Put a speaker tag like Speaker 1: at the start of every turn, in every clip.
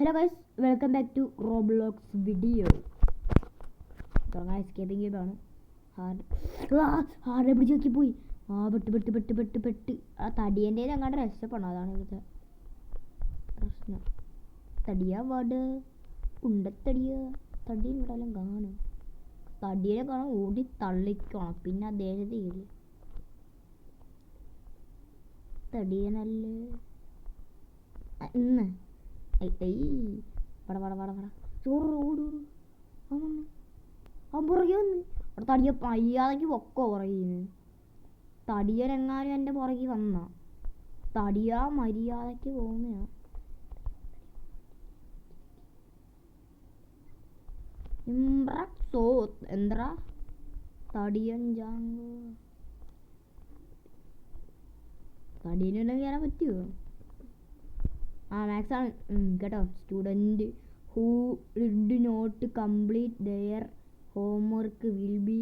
Speaker 1: Hello guys, welcome back to Roblox video. Escaping ഗെയിമാണ്. Hard പിടിച്ച് നോക്കി പോയി. പെട്ട് ആ തടിയൻ്റെ അങ്ങാണ്ട് രക്ഷപ്പെടണം. അതാണ് ഇവിടുത്തെ പ്രശ്നം. തടിയാ വാട് ഉണ്ടത്തടിയ തടി ഇവിടെ എല്ലാം കാണും. തടിയെ കാണാൻ ഓടി തള്ളിക്കണം. പിന്നെ അദ്ദേഹത്തെ ഇല്ല തടിയനല്ലേ ഇന്ന് ചോറ് ഓടൂ അവൻ പുറകെ വന്ന് അവിടെ തടിയ മര്യാദയ്ക്ക് പൊക്കോ പുറകിന്ന്. തടിയനെങ്ങാനും എൻ്റെ പുറകെ വന്ന തടിയാ മര്യാദയ്ക്ക് പോകുന്നയാ. എന്താ തടിയൻ ജാങ്കോ തടിയനെല്ലാം കയറാൻ പറ്റുമോ? മാത്സ് ആണ് കേട്ടോ. Student who did not complete their homework will be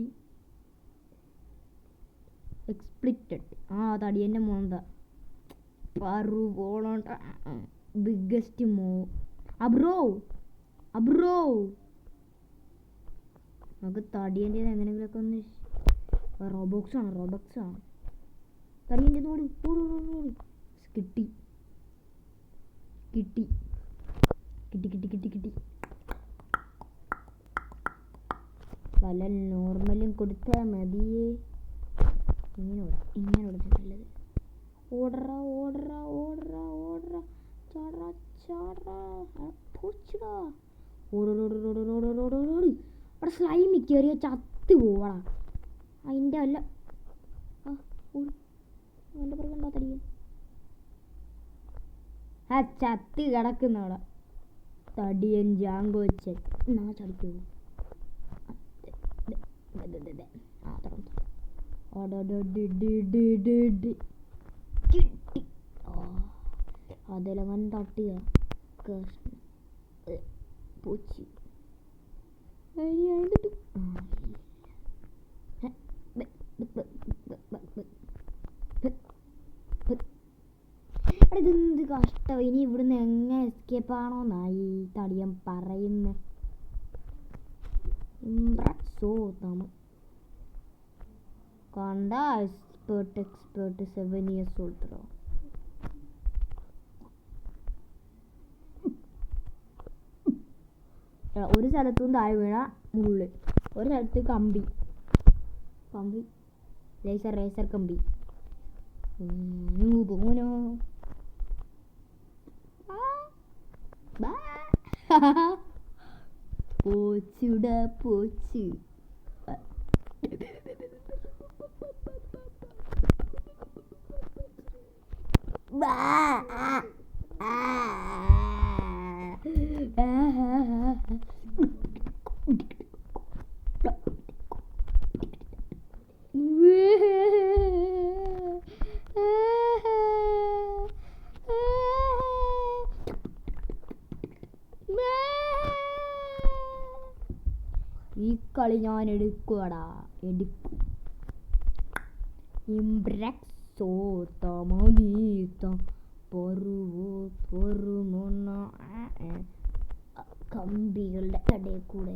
Speaker 1: expelled. തടിയൻ്റെ മോന്ത പറു പോണോട്ട ബിഗ്ഗസ്റ്റ് മോ അബ്രോ നമുക്ക് തടിയൻ്റെ എങ്ങനെയെങ്കിലൊക്കെ ഒന്ന് റോബോക്സ് ആണ് തടിയൻ്റെ ഓടി കിട്ടി വല്ല നോർമലും കൊടുത്താൽ മതിയേ. ഇങ്ങനെ കൊടുത്തിട്ടുള്ളത് ഓടറാ ഓടി അവിടെ സ്ലൈമിൽ കയറിയ ചത്ത് പോവാ. അതിൻ്റെ അല്ല എൻ്റെ പുറകെ തടിയൻ ചത്ത് കിടക്കുന്നവിടെ. തടിയൻ ജാങ്കോ വെച്ച് ചടിക്കൂ. കിട്ടി അതെല്ലാം തട്ടിയ പൂച്ചി ഇതെന്ത് കഷ്ടം. ഇനി ഇവിടുന്ന് എങ്ങനെ എസ്കേപ്പ് ആണോന്നായി തടിയൻ പറയുന്നത്. കണ്ട എക്സ്പേർട്ട് 7 years old. ഒരു സ്ഥലത്തും താഴെ വീണ മുള്ള്, ഒരു സ്ഥലത്ത് കമ്പി റേസർ കമ്പി. പോനോ പോച്ച് ഈ കളി ഞാൻ എടുക്കുവാടാ. കമ്പികളുടെ ഇടയിൽ കൂടെ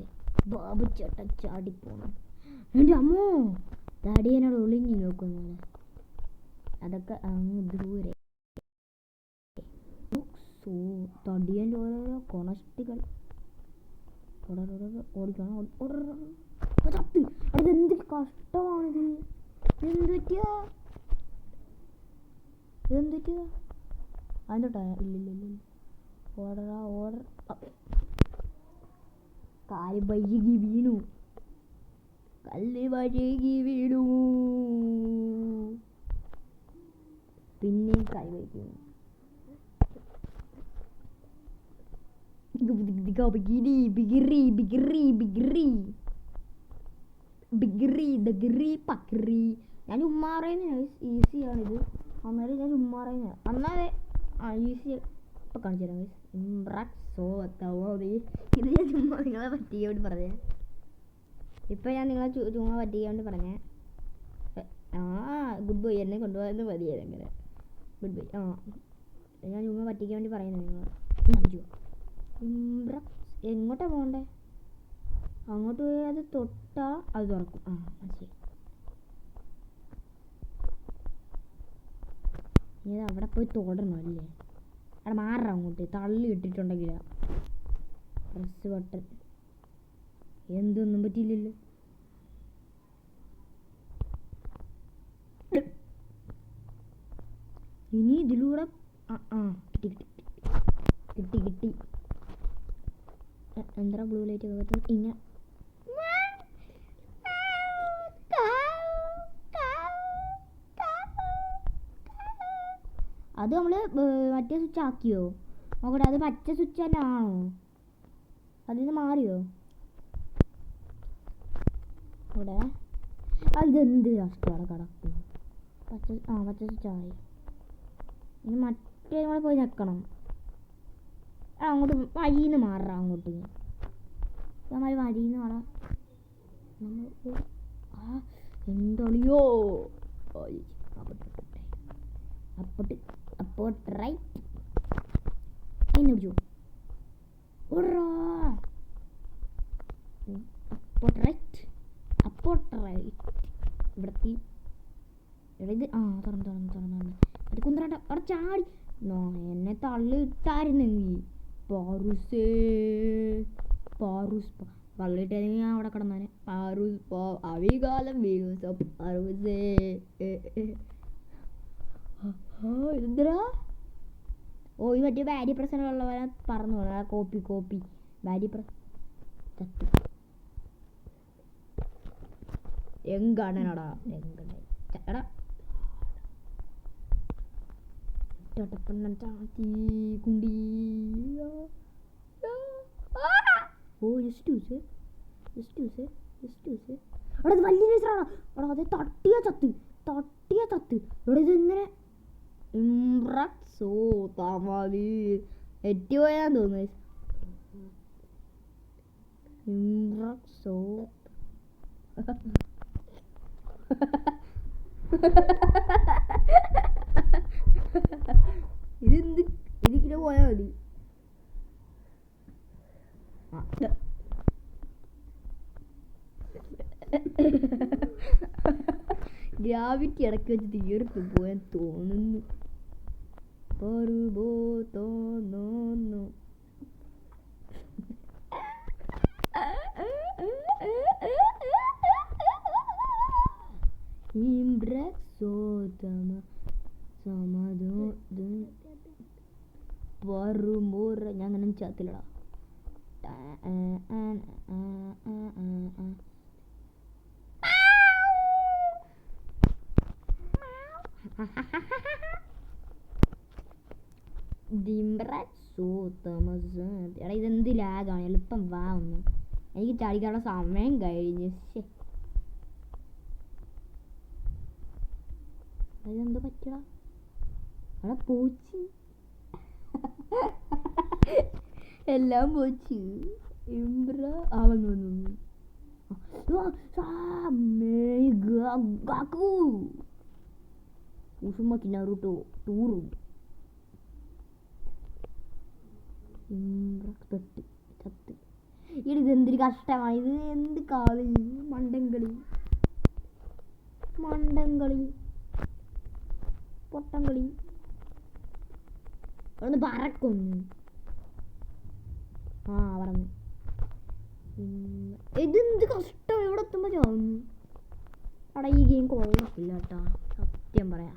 Speaker 1: ബാബു ചേട്ടൻ ചാടിപ്പോണം. എൻ്റെ അമ്മോ തടിയനോട് ഒളിഞ്ഞു നോക്കുന്നത്. അതൊക്കെ അങ്ങ് ദൂരെ. തടിയൻ്റെ ഓരോരോ കൊണഷ്ടികൾ ഓടിക്കണം. അതെന്ത് കഷ്ടമാണിത്. എന്തുപറ്റിയാ അതിൻ്റെ ഇല്ല ഓർഡർ കല്ല് വഴുകി വീണു. പിന്നെ കൈ വയ്ക്കുന്നു. ഞാൻ ചുമ്മാ പറയുന്നത് ഈസിയാണിത്. അന്നേരം ഞാൻ ചുമ്മാ പറയുന്നത് അന്നാതെ ഈസി ഇപ്പം കാണിച്ചു തരാം. ഇത് ഞാൻ ചുമ്മാ നിങ്ങളെ പറ്റിയ വേണ്ടി പറഞ്ഞേ. ഇപ്പം ഞാൻ നിങ്ങളെ ചുമ്മാ പറ്റിയ വേണ്ടി പറഞ്ഞേ. ഗുഡ് ബോയ് എന്നെ കൊണ്ടുപോകാൻ മതിയായിരുന്നു. ഗുഡ് ബോയ് ഞാൻ ചുമ്മാ പറ്റിക്കാൻ വേണ്ടി പറയുന്നത് നിങ്ങൾ. എങ്ങോട്ടാ പോകണ്ടേ? അങ്ങോട്ട് പോയി അത് തൊട്ടാ അത് തുറക്കും. ആ ശരി. ഇത് അവിടെ പോയി തൊടണം അല്ലേ? അവിടെ മാറണം അങ്ങോട്ട്. തള്ളി ഇട്ടിട്ടുണ്ടെങ്കിലാ പ്രസ് ബട്ടൺ. എന്തൊന്നും പറ്റിയില്ലല്ലോ. ഇനി ഇതിലൂടെ കിട്ടി. എന്താ ബ്ലൂ ലൈറ്റ് ഒക്കെ ഇങ്ങനെ അത് നമ്മൾ മറ്റേ സ്വിച്ച് ആക്കിയോ നോക്കട്ടെ? അത് പച്ച സ്വിച്ച് തന്നെ ആണോ? അതിൽ നിന്ന് മാറിയോ? ഇവിടെ ഇതെന്ത് കഷ്ടമാണ് കിടക്കുന്നു. പച്ച സ്വിച്ച് ആയി. ഇനി മറ്റേ നമ്മൾ പോയി നിൽക്കണം. അങ്ങോട്ട് വഴിയിൽ നിന്ന് മാറാം. അങ്ങോട്ട് നമ്മൾ വഴിയിൽ നിന്ന് മാറാം. എന്തളിയോ അപ്പോട്ട് റൈറ്റ് എന്നെ പിടിച്ചു. അപ്പോട്ട് റൈറ്റ് ഇവിടത്തി ഇത് തുറന്നു അത് കുന്തറ അവിടെ ചാടി. എന്നെ തള്ളി ഇട്ടായിരുന്നെങ്കിൽ പാറൂസ് തള്ളിയിട്ടായിരുന്നു ഞാൻ അവിടെ കിടന്നാനെ. അവികാലം ഇതെന്തരാ? ഈ മറ്റേ ബാരി പ്രശ്നമുള്ളവരെ പറഞ്ഞു കോപ്പി ബാരി എങ്കാണടാ ചേട്ടാ കുണ്ടി. ജസ്റ്റ് അവിടെ വലിയ നൈസറാണ്. അവിടെ അത് തട്ടിയ ചത്ത് ഇവിടെ ഇതിങ്ങനെ എറ്റിപ്പോയാന്ന് തോന്നുന്നു. ഇതിങ്ങനെ പോയാൽ മതി. ഗ്രാവിറ്റി ഇടയ്ക്ക് വെച്ച് തീർത്ത് പോയാൻ തോന്നുന്നു. ഞാൻ അങ്ങനെ ചാത്തില്ലടാ. എടാ ഇതെന്ത് ലാഗാണ്. എളുപ്പം വാ ഒന്ന്. എനിക്ക് ചാടിക്കാനുള്ള സമയം കഴിഞ്ഞു. ഇതെന്താ പറ്റടാ? അവിടെ പോച്ച് എല്ലാം പോച്ച്. വന്നു ഉസുമക്കി നറുട്ടോ ടൂറും ചത്ത്. ഇതെന്തൊരു കഷ്ടമാണ്. ഇത് എന്ത് കളി? മണ്ടൻകളി പൊട്ടംകളി. ഒന്ന് പറക്കൊന്ന്. പറഞ്ഞു ഇതെന്ത് കഷ്ടം. ഇവിടെ എത്തുമ്പോ ചാവുന്നു. അവിടെ ഈ ഗെയിം കൊള്ളത്തില്ല കേട്ടാ, സത്യം പറയാ.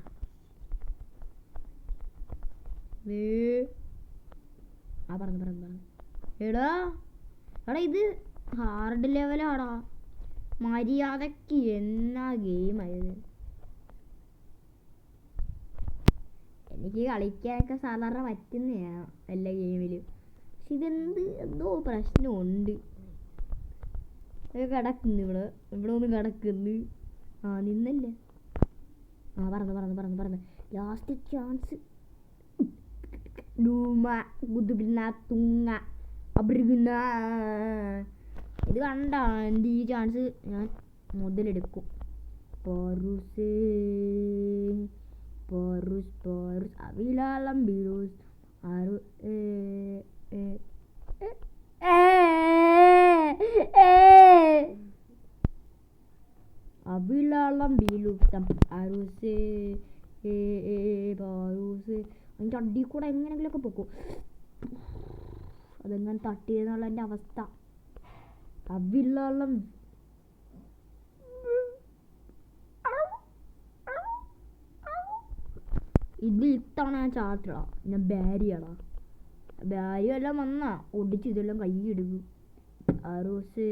Speaker 1: പറഞ്ഞു എടാ ഇത് ഹാർഡ് ലെവലാടാ. മര്യാദക്ക് എന്നാ ഗെയിം ആയത്. എനിക്ക് കളിക്കാനൊക്കെ സാധാരണ പറ്റുന്നതാണ് എല്ലാ ഗെയിമിലും. പക്ഷെ എന്തോ പ്രശ്നമുണ്ട്. കിടക്കുന്നു ഇവിടെ ഒന്ന് കിടക്കുന്നു. നിന്നല്ലേ. പറഞ്ഞു ലാസ്റ്റ് ചാൻസ്. ഇത് കണ്ടാ എൻ്റെ ഈ ചാൻസ് ഞാൻ മുതലെടുക്കും. അവിലാളം ബിറൂസ് അവിലാളം ബീലുക്തം അറുസേ പാറൂസേ. അതിൻ്റെ അടി കൂടെ എങ്ങനെയെങ്കിലുമൊക്കെ പൊക്കും. അതെങ്ങനെ തട്ടിയെന്നുള്ള എൻ്റെ അവസ്ഥ. അവിലാളം ഇത് ഇത്തവണ ഞാൻ ചാർട്ടടാ. ഞാൻ ബാരിയാടാ. ബാരി എല്ലാം വന്നാ ഒടിച്ച് ഇതെല്ലാം കൈ എടുക്കും. അറൂസ്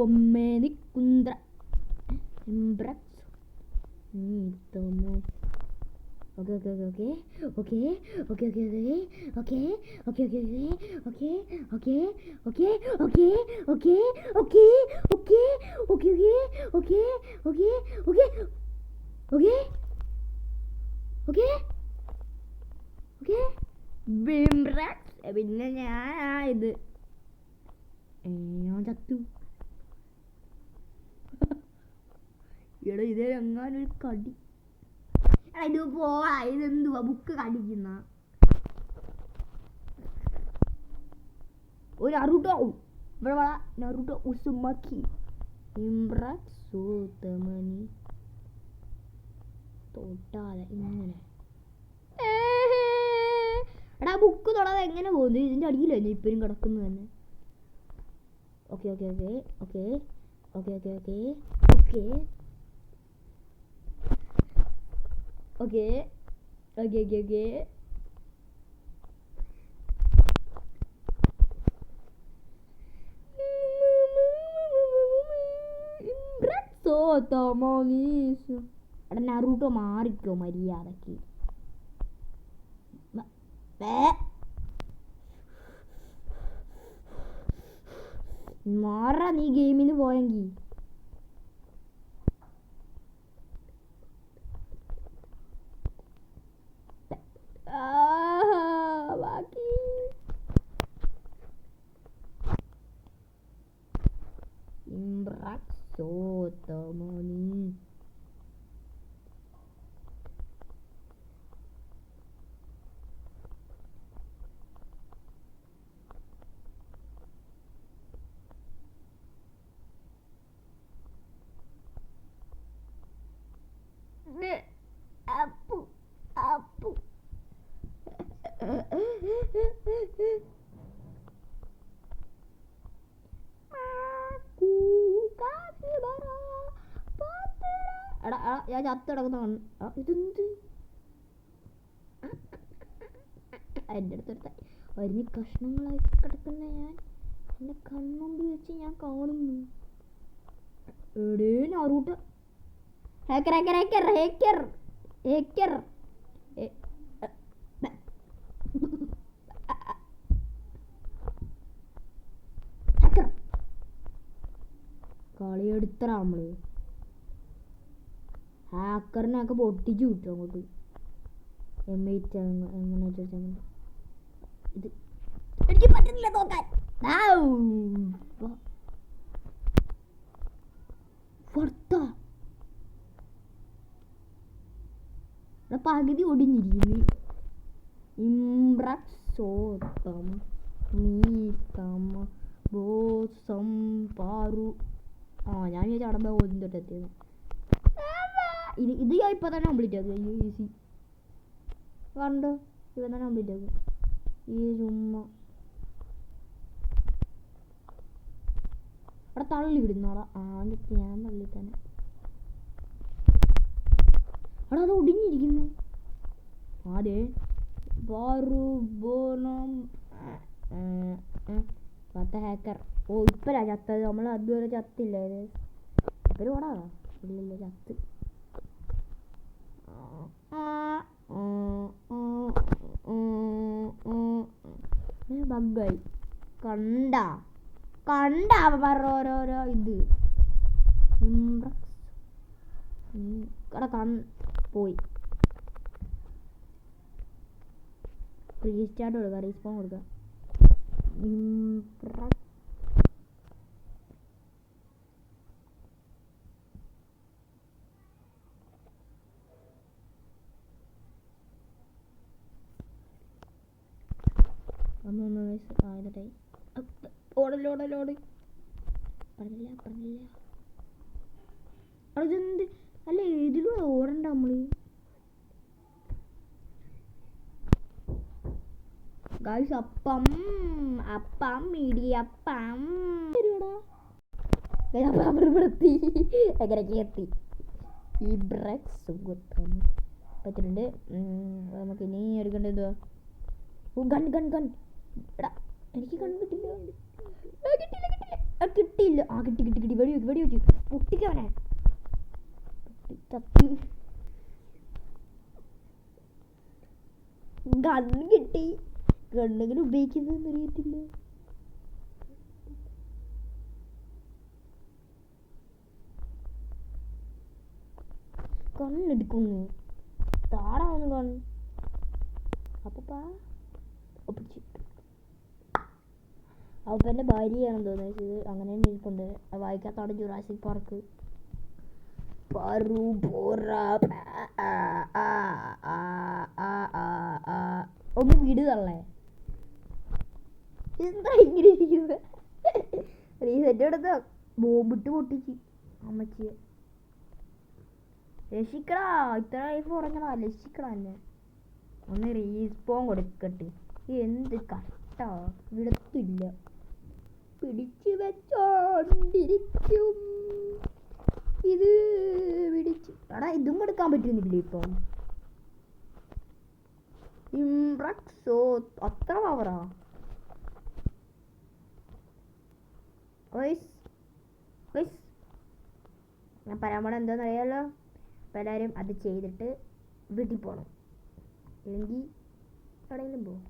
Speaker 1: ഒമ്മേനി കുന്ദ്ര Okay. Bimbrax. പിന്നെ ഞാൻ ഇത് ഞാൻ ചത്തു. എടാ ഇതേ എങ്ങാനൊരു കടി. ഇത് പോവാ. ഇതെന്തുവാ ബുക്ക് കടിക്കുന്ന ഒരു നറുട്ടോ. ഇവിടെ വള നറുട്ടോ ഉസുമക്കി ഇമ്പ്രൂതമനി തൊട്ടാതെ ഇങ്ങനെ. എടാ ബുക്ക് തൊടാതെ എങ്ങനെ പോകുന്നു? ഇതിൻ്റെ അടിയിലല്ലേ ഇപ്പോഴും കിടക്കുന്നു തന്നെ. ഓക്കെ എടാ നറൂട്ടോ മാറിക്കോ മര്യാദക്ക്. മാറാ നീ ഗെയിമിന് പോയെങ്കിൽ. ബാക്കി ഇമ്പ്രൂതമനി അപ്പു എടാ ഞാൻ ചത്ത് കിടക്കുന്ന ഇതെന്ത്? എൻ്റെ അടുത്തെടുത്ത വലിയ കഷ്ണങ്ങളായി കിടക്കുന്ന ഞാൻ എൻ്റെ കണ്ണുകൊണ്ട് വെച്ച് ഞാൻ കാണുന്നു. എടേ നറൂട്ടോ ഹേക്കർ കളിയെടുത്തറ നമ്മള്. ഹാക്കറിനെയൊക്കെ പൊട്ടിച്ചു വിട്ടു അങ്ങോട്ട്. എങ്ങനെ ഇത് എനിക്ക് പറ്റുന്നില്ല നോക്കാൻ. പകുതി ഒടിഞ്ഞിരിക്കുന്നു. ഞാൻ ഈ ചടമ്പ ഓതി തൊട്ടെത്തിയത്. ഇത് ഞാൻ ഇപ്പം തന്നെ കംപ്ലീറ്റ് ആക്കുക. ഈസി കണ്ടോ? ഇപ്പം തന്നെ കംപ്ലീറ്റ് ആക്കുക. ഈ ചുമ്മാ അവിടെ തള്ളി വിടുന്നോടാ. ഞാൻ തള്ളി തന്നെ. അവിടെ അത് ഒടിഞ്ഞിരിക്കുന്നു. അതെ പത്ത ഹാക്കർ. ഇപ്പഴാ ചത്തത്. നമ്മൾ അതുവരെ ചത്തില്ലേ? ഇപ്പഴും ഓടാ. ഇല്ലല്ലോ ചത്ത്. ബഗ്ഗായി കണ്ട ഓരോരോ ഇത് പോയി. റീസ്റ്റാർട്ട് കൊടുക്കുക. റീസ്പോൺ കൊടുക്കുക. ഒന്ന് ആയിരട്ടായി. ഓടലോടലോട് പറഞ്ഞില്ല അതെന്ത് അല്ല ഏതിലും ഓടണ്ട നമ്മള്. ഗായ്സ് അപ്പം ഇടിയപ്പം എങ്ങനെയൊക്കെ എത്തി ഈ ബ്രേക്ക് സുഖം പറ്റുന്നുണ്ട്. നമുക്ക് ഇനി എടുക്കേണ്ടത് എന്തുവാ? ഗൺ എടാ എനിക്ക് ഗൺ കിട്ടില്ല. കിട്ടിയില്ല. കിട്ടി വെടി വെച്ചു പൊട്ടിക്കവനെ. ഗൺ കിട്ടി. ഗണ്ണെങ്കിലും ഉപയോഗിക്കുന്നതെന്ന് അറിയത്തില്ല. കണ്ണെടുക്കുന്നു താടാവുന്നു കണ്ണ്. അപ്പപ്പാ അവൻ്റെ ഭാര്യയാണെന്ന് തോന്നുന്നത്. അങ്ങനെ തന്നെ ഇരിപ്പുണ്ട്. വായിക്കാത്താണ് ജുറാസിക് പാർക്ക്. ഒന്ന് വിടുതള്ളേ. എന്താ ഇങ്ങനെ ഇരിക്കുന്നത്? റീസെറ്റ് എടുത്ത ബോംബിട്ട് പൊട്ടിച്ച് അമ്മച്ചിയെ. രക്ഷിക്കടാ, ഇത്ര ലൈഫ് ഉറങ്ങടാ, രക്ഷിക്കടാ എന്നെ. ഒന്ന് റീസ്പോൺ കൊടുക്കട്ടെ. എന്ത് കട്ടാ, വിടത്തില്ല. പിടിച്ചു വെച്ചോണ്ടിരിക്കും ഇത്. പിടിച്ചു എടാ ഇതും കൊടുക്കാൻ പറ്റുന്നില്ല ഇപ്പം. ഇംബ്രക്സോ അത്ര പവറാ. ഞാൻ പറയാൻ പോണ എന്താണെന്ന് അറിയാമല്ലോ. അപ്പം എല്ലാവരും അത് ചെയ്തിട്ട് വീട്ടിൽ പോകണം. അല്ലെങ്കിൽ എവിടെയെങ്കിലും പോകും.